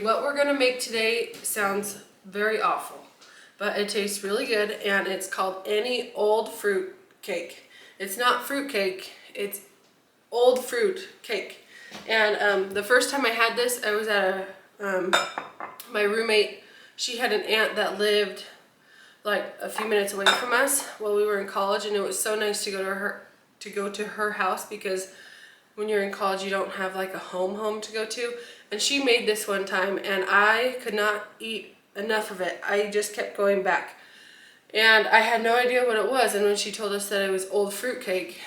Okay, what we're gonna make today sounds very awful, but it tastes really good, and it's called any old fruit cake. It's not fruit cake, it's old fruit cake. And the first time I had this, I was at my roommate, she had an aunt that lived like a few minutes away from us while we were in college, and it was so nice to go to her house, because when you're in college you don't have like a home to go to. And she made this one time and I could not eat enough of it. I just kept going back, and I had no idea what it was. And when she told us that it was old fruit cake,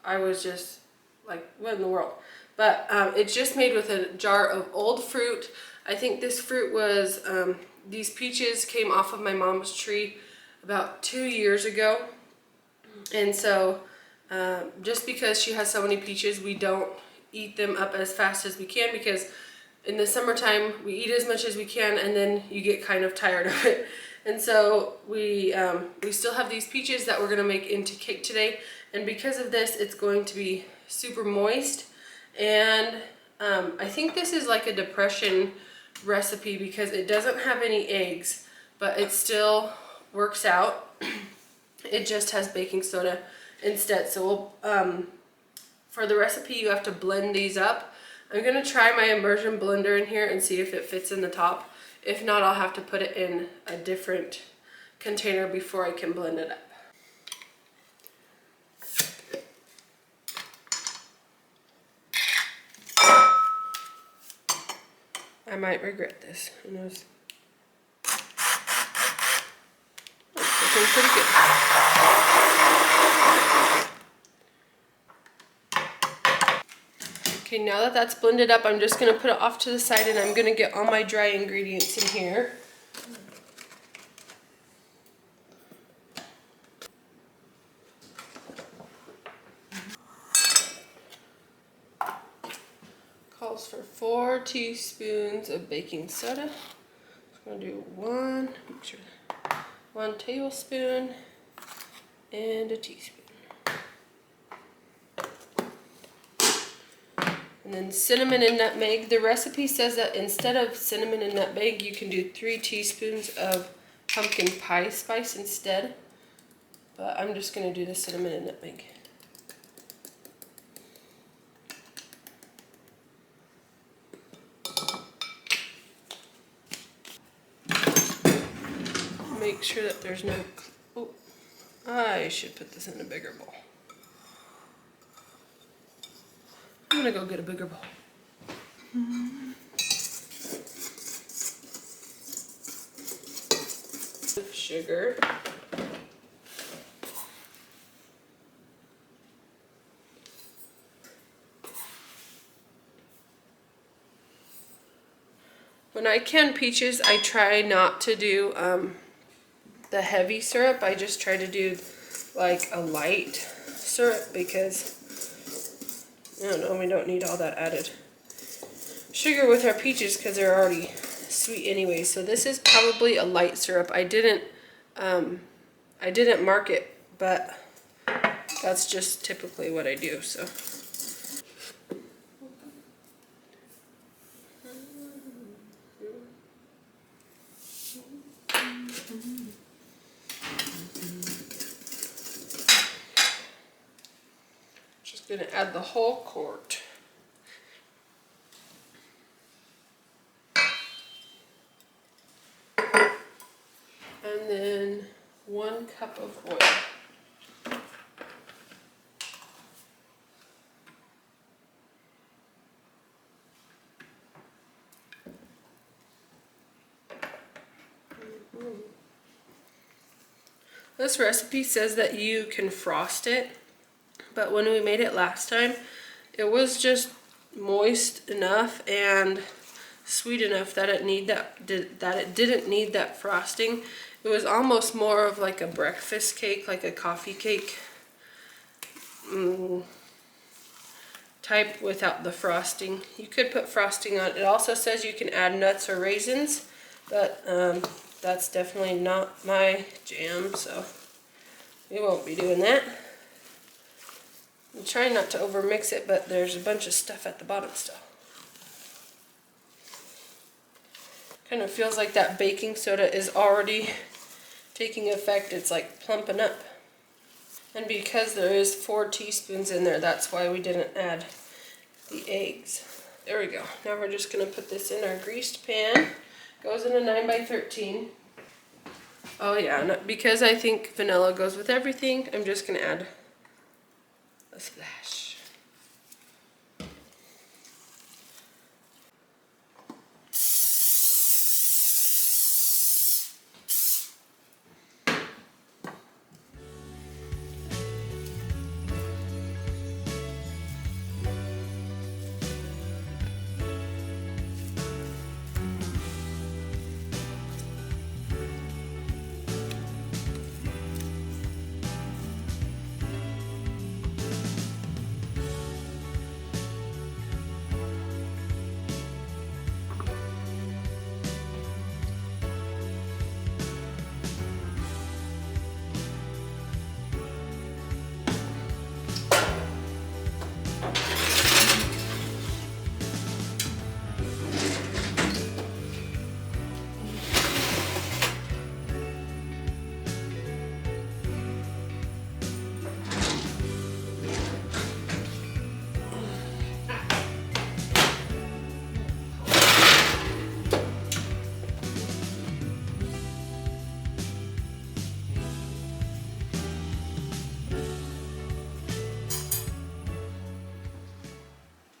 I was just like, what in the world? But it's just made with a jar of old fruit. I think this fruit was, these peaches came off of my mom's tree about 2 years ago. And so just because she has so many peaches, we don't eat them up as fast as we can, because in the summertime we eat as much as we can and then you get kind of tired of it. And so we still have these peaches that we're going to make into cake today. And because of this, it's going to be super moist. And I think this is like a depression recipe because it doesn't have any eggs, but it still works out. It just has baking soda instead. So we'll, for the recipe, you have to blend these up. I'm going to try my immersion blender in here and see if it fits in the top. If not, I'll have to put it in a different container before I can blend it up. I might regret this. Who knows? It's looking pretty good. Okay, now that that's blended up, I'm just going to put it off to the side, and I'm going to get all my dry ingredients in here. Calls for 4 teaspoons of baking soda. I'm going to do one tablespoon and a teaspoon. And then cinnamon and nutmeg. The recipe says that instead of cinnamon and nutmeg, you can do 3 teaspoons of pumpkin pie spice instead. But I'm just going to do the cinnamon and nutmeg. Make sure that there's no... Oh, I should put this in a bigger bowl. I'm gonna go get a bigger bowl. Sugar. When I can peaches, I try not to do the heavy syrup. I just try to do like a light syrup because I don't know, we don't need all that added sugar with our peaches because they're already sweet anyway. So this is probably a light syrup. I didn't mark it, but that's just typically what I do. So just gonna add the whole quart. And then 1 cup of oil. This recipe says that you can frost it, but when we made it last time, it was just moist enough and sweet enough that it didn't need that frosting. It was almost more of like a breakfast cake, like a coffee cake type without the frosting. You could put frosting on. It also says you can add nuts or raisins, but that's definitely not my jam, so we won't be doing that. I'm trying not to overmix it, but there's a bunch of stuff at the bottom still. Kind of feels like that baking soda is already taking effect. It's like plumping up. And because there is 4 teaspoons in there, that's why we didn't add the eggs. There we go. Now we're just going to put this in our greased pan. Goes in a 9x13. Oh yeah, because I think vanilla goes with everything, I'm just going to add a splash.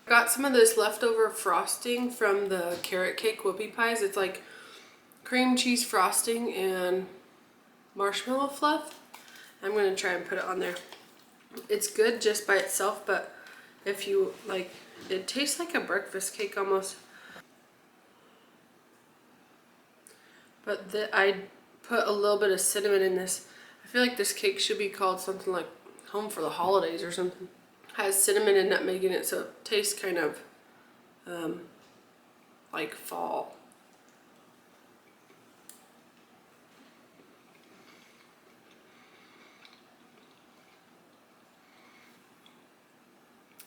Got some of this leftover frosting from the carrot cake whoopie pies. It's like cream cheese frosting and marshmallow fluff. I'm going to try and put it on there. It's good just by itself, but if you like, it tastes like a breakfast cake almost. But I put a little bit of cinnamon in this. I feel like this cake should be called something like Home for the Holidays or something. Has cinnamon and nutmeg in it, so it tastes kind of like fall.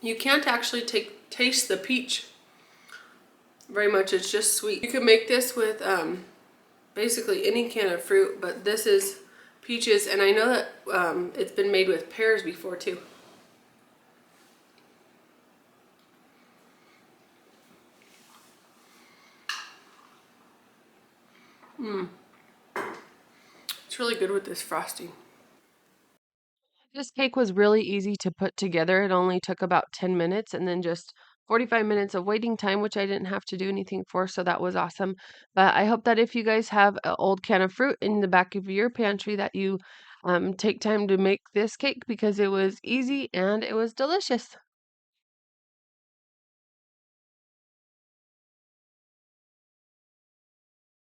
You can't actually taste the peach very much. It's just sweet. You can make this with basically any can of fruit, but this is peaches, and I know that it's been made with pears before too. It's really good with this frosting. This cake was really easy to put together. It only took about 10 minutes and then just 45 minutes of waiting time, which I didn't have to do anything for, so that was awesome. But I hope that if you guys have an old can of fruit in the back of your pantry that you take time to make this cake because it was easy and it was delicious.